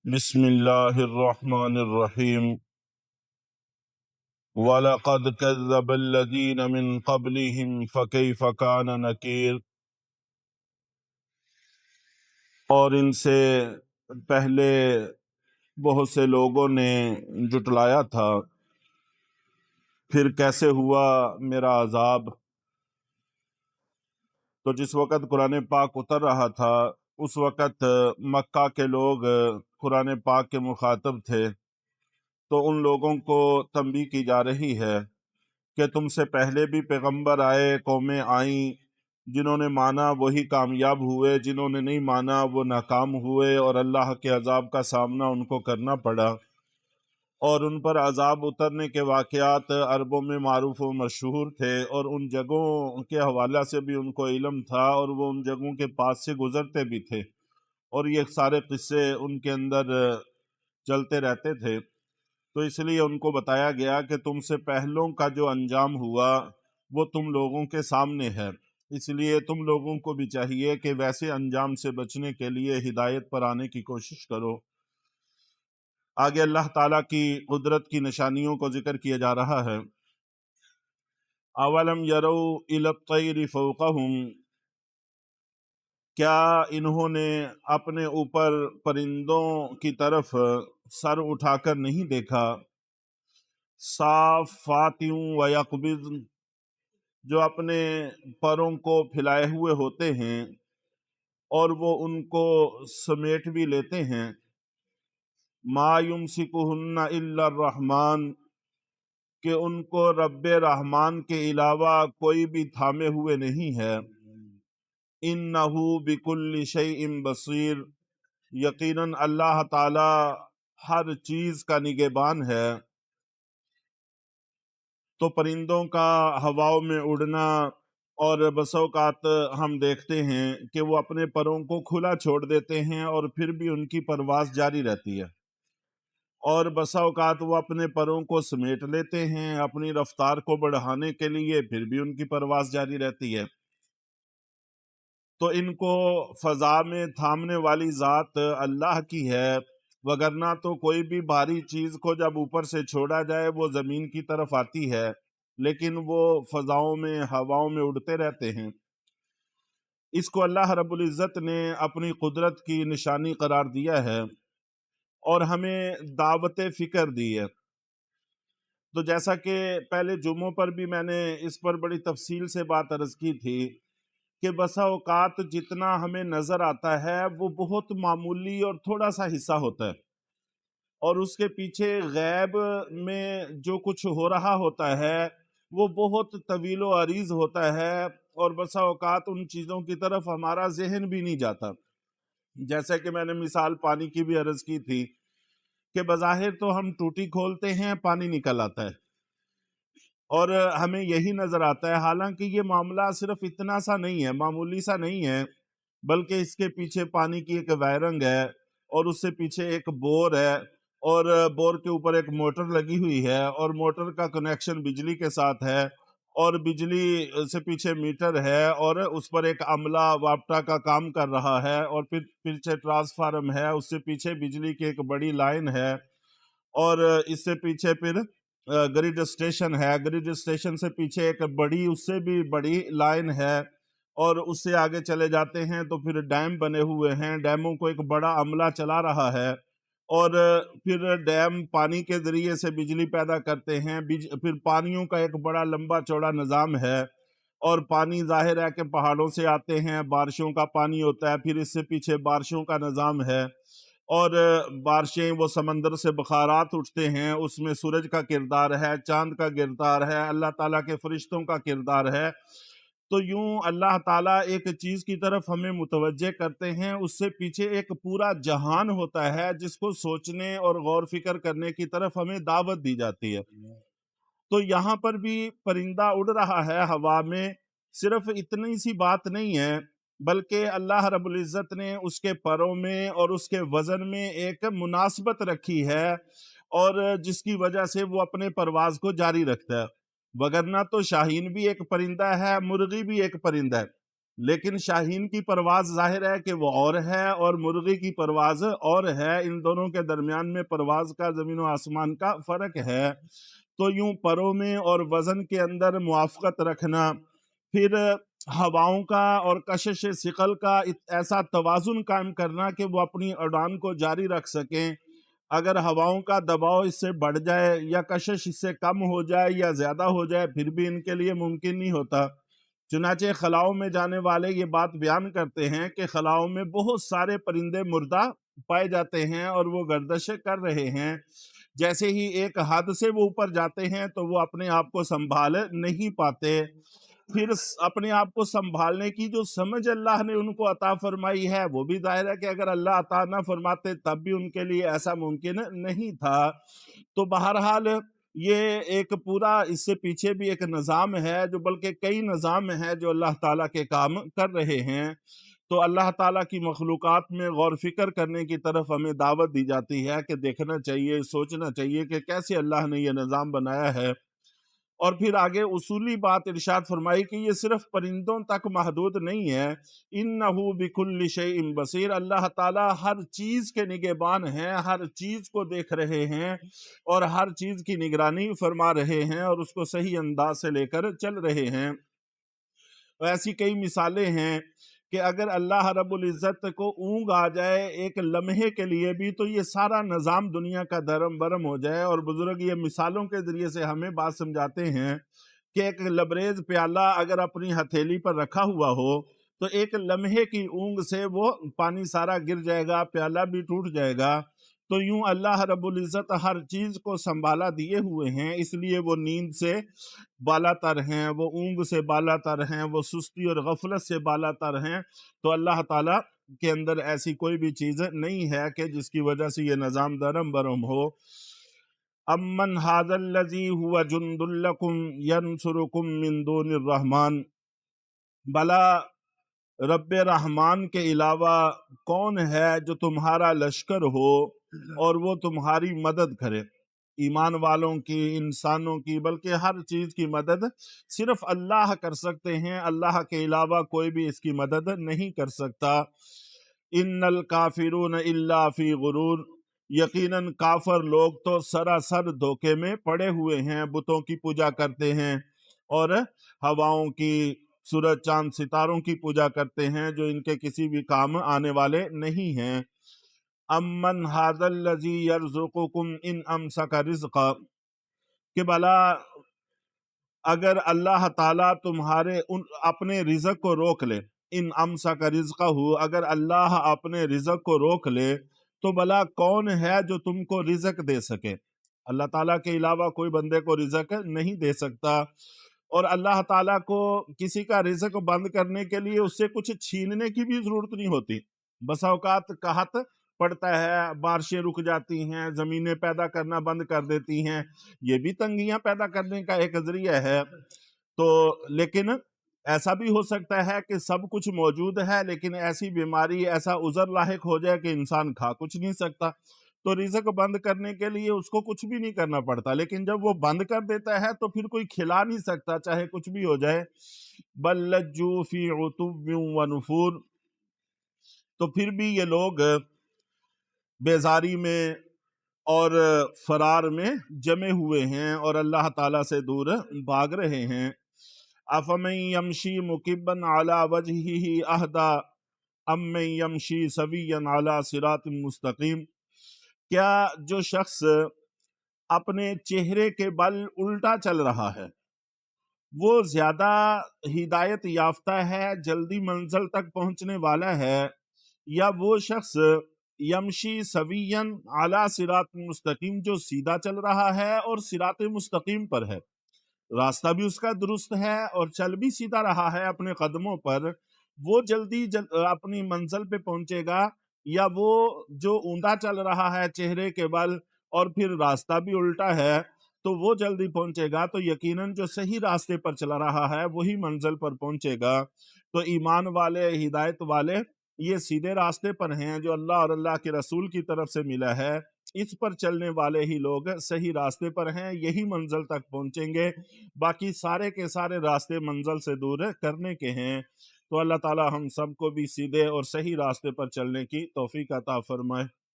بسم اللہ الرحمن الرحیم وَلَقَدْ كَذَّبَ الَّذِينَ مِن قَبْلِهِمْ فَكَيْفَ كَانَ نَكِيرٌ۔ اور ان سے پہلے بہت سے لوگوں نے جھٹلایا تھا، پھر کیسے ہوا میرا عذاب۔ تو جس وقت قرآن پاک اتر رہا تھا اس وقت مکہ کے لوگ قرآن پاک کے مخاطب تھے، تو ان لوگوں کو تنبیہ کی جا رہی ہے کہ تم سے پہلے بھی پیغمبر آئے، قومیں آئیں، جنہوں نے مانا وہی کامیاب ہوئے، جنہوں نے نہیں مانا وہ ناکام ہوئے، اور اللہ کے عذاب کا سامنا ان کو کرنا پڑا۔ اور ان پر عذاب اترنے کے واقعات عربوں میں معروف و مشہور تھے، اور ان جگہوں کے حوالہ سے بھی ان کو علم تھا، اور وہ ان جگہوں کے پاس سے گزرتے بھی تھے، اور یہ سارے قصے ان کے اندر چلتے رہتے تھے۔ تو اس لیے ان کو بتایا گیا کہ تم سے پہلوں کا جو انجام ہوا وہ تم لوگوں کے سامنے ہے، اس لیے تم لوگوں کو بھی چاہیے کہ ویسے انجام سے بچنے کے لیے ہدایت پر آنے کی کوشش کرو۔ آگے اللہ تعالیٰ کی قدرت کی نشانیوں کو ذکر کیا جا رہا ہے۔ اولم یرو الی الطیر فوقہم، کیا انہوں نے اپنے اوپر پرندوں کی طرف سر اٹھا کر نہیں دیکھا؟ صافات و یقبضن، جو اپنے پروں کو پھیلائے ہوئے ہوتے ہیں اور وہ ان کو سمیٹ بھی لیتے ہیں۔ ما یمسکہن الا الرحمن، کہ ان کو رب رحمان کے علاوہ کوئی بھی تھامے ہوئے نہیں ہے۔ انہ بکل شیء بصیر، یقیناً اللہ تعالی ہر چیز کا نگہبان ہے۔ تو پرندوں کا ہواؤں میں اڑنا، اور بسا اوقات ہم دیکھتے ہیں کہ وہ اپنے پروں کو کھلا چھوڑ دیتے ہیں اور پھر بھی ان کی پرواز جاری رہتی ہے، اور بسا اوقات وہ اپنے پروں کو سمیٹ لیتے ہیں اپنی رفتار کو بڑھانے کے لیے، پھر بھی ان کی پرواز جاری رہتی ہے۔ تو ان کو فضا میں تھامنے والی ذات اللہ کی ہے، وگرنہ تو کوئی بھی بھاری چیز کو جب اوپر سے چھوڑا جائے وہ زمین کی طرف آتی ہے، لیکن وہ فضاؤں میں ہواؤں میں اڑتے رہتے ہیں۔ اس کو اللہ رب العزت نے اپنی قدرت کی نشانی قرار دیا ہے اور ہمیں دعوت فکر دی ہے۔ تو جیسا کہ پہلے جمعوں پر بھی میں نے اس پر بڑی تفصیل سے بات عرض کی تھی کہ بسا اوقات جتنا ہمیں نظر آتا ہے وہ بہت معمولی اور تھوڑا سا حصہ ہوتا ہے، اور اس کے پیچھے غیب میں جو کچھ ہو رہا ہوتا ہے وہ بہت طویل و عریض ہوتا ہے، اور بسا اوقات ان چیزوں کی طرف ہمارا ذہن بھی نہیں جاتا۔ جیسے کہ میں نے مثال پانی کی بھی عرض کی تھی کہ بظاہر تو ہم ٹوٹی کھولتے ہیں پانی نکل آتا ہے، اور ہمیں یہی نظر آتا ہے، حالانکہ یہ معاملہ صرف اتنا سا نہیں ہے، معمولی سا نہیں ہے، بلکہ اس کے پیچھے پانی کی ایک وائرنگ ہے، اور اس سے پیچھے ایک بور ہے، اور بور کے اوپر ایک موٹر لگی ہوئی ہے، اور موٹر کا کنیکشن بجلی کے ساتھ ہے، اور بجلی سے پیچھے میٹر ہے، اور اس پر ایک عملہ واپٹا کا کام کر رہا ہے، اور پھر پیچھے ٹرانسفارم ہے، اس سے پیچھے بجلی کی ایک بڑی لائن ہے، اور اس سے پیچھے پھر گریڈ اسٹیشن ہے، گریڈ اسٹیشن سے پیچھے ایک بڑی، اس سے بھی بڑی لائن ہے، اور اس سے آگے چلے جاتے ہیں تو پھر ڈیم بنے ہوئے ہیں، ڈیموں کو ایک بڑا عملہ چلا رہا ہے، اور پھر ڈیم پانی کے ذریعے سے بجلی پیدا کرتے ہیں، پھر پانیوں کا ایک بڑا لمبا چوڑا نظام ہے، اور پانی ظاہر ہے کہ پہاڑوں سے آتے ہیں، بارشوں کا پانی ہوتا ہے، پھر اس سے پیچھے بارشوں کا نظام ہے، اور بارشیں وہ سمندر سے بخارات اٹھتے ہیں، اس میں سورج کا کردار ہے، چاند کا کردار ہے، اللہ تعالیٰ کے فرشتوں کا کردار ہے۔ تو یوں اللہ تعالیٰ ایک چیز کی طرف ہمیں متوجہ کرتے ہیں، اس سے پیچھے ایک پورا جہان ہوتا ہے جس کو سوچنے اور غور فکر کرنے کی طرف ہمیں دعوت دی جاتی ہے۔ تو یہاں پر بھی پرندہ اڑ رہا ہے ہوا میں، صرف اتنی سی بات نہیں ہے، بلکہ اللہ رب العزت نے اس کے پروں میں اور اس کے وزن میں ایک مناسبت رکھی ہے، اور جس کی وجہ سے وہ اپنے پرواز کو جاری رکھتا ہے۔ وگرنہ تو شاہین بھی ایک پرندہ ہے، مرغی بھی ایک پرندہ ہے، لیکن شاہین کی پرواز ظاہر ہے کہ وہ اور ہے اور مرغی کی پرواز اور ہے، ان دونوں کے درمیان میں پرواز کا زمین و آسمان کا فرق ہے۔ تو یوں پروں میں اور وزن کے اندر موافقت رکھنا، پھر ہواؤں کا اور کشش ثقل کا ایسا توازن قائم کرنا کہ وہ اپنی اڑان کو جاری رکھ سکیں۔ اگر ہواؤں کا دباؤ اس سے بڑھ جائے یا کشش اس سے کم ہو جائے یا زیادہ ہو جائے، پھر بھی ان کے لیے ممکن نہیں ہوتا۔ چنانچہ خلاؤں میں جانے والے یہ بات بیان کرتے ہیں کہ خلاؤں میں بہت سارے پرندے مردہ پائے جاتے ہیں اور وہ گردش کر رہے ہیں۔ جیسے ہی ایک حد سے وہ اوپر جاتے ہیں تو وہ اپنے آپ کو سنبھال نہیں پاتے۔ پھر اپنے آپ کو سنبھالنے کی جو سمجھ اللہ نے ان کو عطا فرمائی ہے، وہ بھی ظاہر ہے کہ اگر اللہ عطا نہ فرماتے تب بھی ان کے لیے ایسا ممکن نہیں تھا۔ تو بہرحال یہ ایک پورا اس سے پیچھے بھی ایک نظام ہے، جو بلکہ کئی نظام ہیں جو اللہ تعالیٰ کے کام کر رہے ہیں۔ تو اللہ تعالیٰ کی مخلوقات میں غور فکر کرنے کی طرف ہمیں دعوت دی جاتی ہے کہ دیکھنا چاہیے، سوچنا چاہیے کہ کیسے اللہ نے یہ نظام بنایا ہے۔ اور پھر آگے اصولی بات ارشاد فرمائی کہ یہ صرف پرندوں تک محدود نہیں ہے۔ اِنَّهُ بِكُلِّ شَيْءٍ بَصِيرٌ، اللہ تعالیٰ ہر چیز کے نگہبان ہیں، ہر چیز کو دیکھ رہے ہیں اور ہر چیز کی نگرانی فرما رہے ہیں اور اس کو صحیح انداز سے لے کر چل رہے ہیں۔ ایسی کئی مثالیں ہیں کہ اگر اللہ رب العزت کو اونگ آ جائے ایک لمحے کے لیے بھی تو یہ سارا نظام دنیا کا درم برم ہو جائے۔ اور بزرگ یہ مثالوں کے ذریعے سے ہمیں بات سمجھاتے ہیں کہ ایک لبریز پیالہ اگر اپنی ہتھیلی پر رکھا ہوا ہو تو ایک لمحے کی اونگ سے وہ پانی سارا گر جائے گا، پیالہ بھی ٹوٹ جائے گا۔ تو یوں اللہ رب العزت ہر چیز کو سنبھالا دیے ہوئے ہیں، اس لیے وہ نیند سے بالا تر ہیں، وہ اونگ سے بالا تر ہیں، وہ سستی اور غفلت سے بالا تر ہیں۔ تو اللہ تعالیٰ کے اندر ایسی کوئی بھی چیز نہیں ہے کہ جس کی وجہ سے یہ نظام درم برم ہو۔ امن ھذا الذی ھو جند لکم ینصرکم من دون الرحمن، بلا رب رحمان کے علاوہ کون ہے جو تمہارا لشکر ہو اور وہ تمہاری مدد کرے؟ ایمان والوں کی، انسانوں کی، بلکہ ہر چیز کی مدد صرف اللہ کر سکتے ہیں، اللہ کے علاوہ کوئی بھی اس کی مدد نہیں کر سکتا۔ ان الکافرون الا فی غرور، یقیناً کافر لوگ تو سراسر دھوکے میں پڑے ہوئے ہیں، بتوں کی پوجا کرتے ہیں اور ہواؤں کی، سورج چاند ستاروں کی پوجا کرتے ہیں جو ان کے کسی بھی کام آنے والے نہیں ہیں۔ امن ھذا الذی یرزقکم ان امسک رزقا، کہ بھلا اگر اللہ تعالیٰ تمہارے اپنے رزق کو روک لے، ان امسک رزقہ، اگر اللہ اپنے رزق کو روک لے تو بھلا کون ہے جو تم کو رزق دے سکے؟ اللہ تعالیٰ کے علاوہ کوئی بندے کو رزق نہیں دے سکتا، اور اللہ تعالیٰ کو کسی کا رزق بند کرنے کے لیے اس سے کچھ چھیننے کی بھی ضرورت نہیں ہوتی۔ بسا اوقات قحط پڑتا ہے، بارشیں رک جاتی ہیں، زمینیں پیدا کرنا بند کر دیتی ہیں، یہ بھی تنگیاں پیدا کرنے کا ایک ذریعہ ہے۔ تو لیکن ایسا بھی ہو سکتا ہے کہ سب کچھ موجود ہے لیکن ایسی بیماری، ایسا عذر لاحق ہو جائے کہ انسان کھا کچھ نہیں سکتا، تو رزق بند کرنے کے لیے اس کو کچھ بھی نہیں کرنا پڑتا، لیکن جب وہ بند کر دیتا ہے تو پھر کوئی کھلا نہیں سکتا چاہے کچھ بھی ہو جائے۔ بل لجوا فی عتب و نفور، تو پھر بھی یہ لوگ بیزاری میں اور فرار میں جمے ہوئے ہیں اور اللہ تعالیٰ سے دور بھاگ رہے ہیں۔ افمن یمشی مکبا علی وجہہ اہدی ام من یمشی سویا علی صراط مستقیم، کیا جو شخص اپنے چہرے کے بل الٹا چل رہا ہے وہ زیادہ ہدایت یافتہ ہے، جلدی منزل تک پہنچنے والا ہے، یا وہ شخص یمشی سویا علی صراط مستقیم جو سیدھا چل رہا ہے اور صراط مستقیم پر ہے، راستہ بھی اس کا درست ہے اور چل بھی سیدھا رہا ہے اپنے قدموں پر، وہ جلدی اپنی منزل پہ پہنچے گا، یا وہ جو اوندا چل رہا ہے چہرے کے بل اور پھر راستہ بھی الٹا ہے تو وہ جلدی پہنچے گا؟ تو یقیناً جو صحیح راستے پر چلا رہا ہے وہی منزل پر پہنچے گا۔ تو ایمان والے، ہدایت والے، یہ سیدھے راستے پر ہیں جو اللہ اور اللہ کے رسول کی طرف سے ملا ہے، اس پر چلنے والے ہی لوگ صحیح راستے پر ہیں، یہی منزل تک پہنچیں گے، باقی سارے کے سارے راستے منزل سے دور کرنے کے ہیں۔ تو اللہ تعالی ہم سب کو بھی سیدھے اور صحیح راستے پر چلنے کی توفیق عطا فرمائے۔